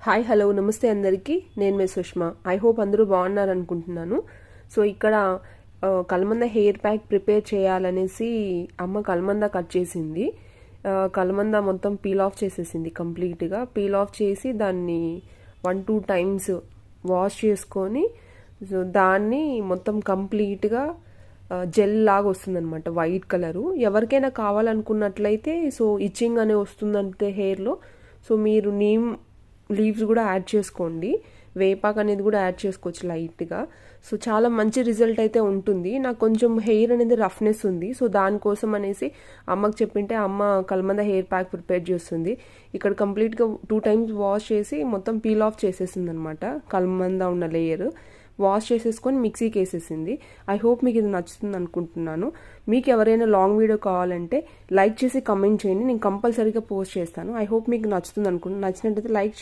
Hi hello నమస్తే అందరికీ. నేను మీ సుష్మా. ఐ హోప్ అందరూ బాగున్నారు అనుకుంటున్నాను. సో ఇక్కడ కలమంద హెయిర్ ప్యాక్ ప్రిపేర్ చేయాలనేసి అమ్మ కలమంద కట్ చేసింది. కలమంద మొత్తం పీల్ ఆఫ్ చేసేసింది కంప్లీట్గా. పీల్ ఆఫ్ చేసి దాన్ని 1-2 టైమ్స్ వాష్ చేసుకొని సో దాన్ని మొత్తం కంప్లీట్గా జెల్ లాగా వస్తుందన్నమాట, వైట్ కలరు. ఎవరికైనా కావాలనుకున్నట్లయితే సో ఇచ్చింగ్ అనే వస్తుందంటే హెయిర్లో, సో మీరు నీమ్ లీవ్స్ కూడా యాడ్ చేసుకోండి, వేపాకు అనేది కూడా యాడ్ చేసుకోవచ్చు లైట్గా. సో చాలా మంచి రిజల్ట్ అయితే ఉంటుంది. నాకు కొంచెం హెయిర్ అనేది రఫ్నెస్ ఉంది, సో దానికోసం అనేసి అమ్మకి చెప్పింటే అమ్మ కలమంద హెయిర్ ప్యాక్ ప్రిపేర్ చేస్తుంది. ఇక్కడ కంప్లీట్గా 2 టైమ్స్ వాష్ చేసి మొత్తం పీల్ ఆఫ్ చేసేసింది అనమాట. కలమంద ఉన్న లేయర్ వాష్ చేసేసుకొని మిక్సీకి వేసేసింది. ఐ హోప్ మీకు ఇది నచ్చుతుంది అనుకుంటున్నాను. మీకు ఎవరైనా లాంగ్ వీడియో కావాలంటే లైక్ చేసి కమెంట్ చేయండి, నేను కంపల్సరీగా పోస్ట్ చేస్తాను. ఐ హోప్ మీకు నచ్చుతుంది అనుకుంటున్నాను. నచ్చినట్టయితే లైక్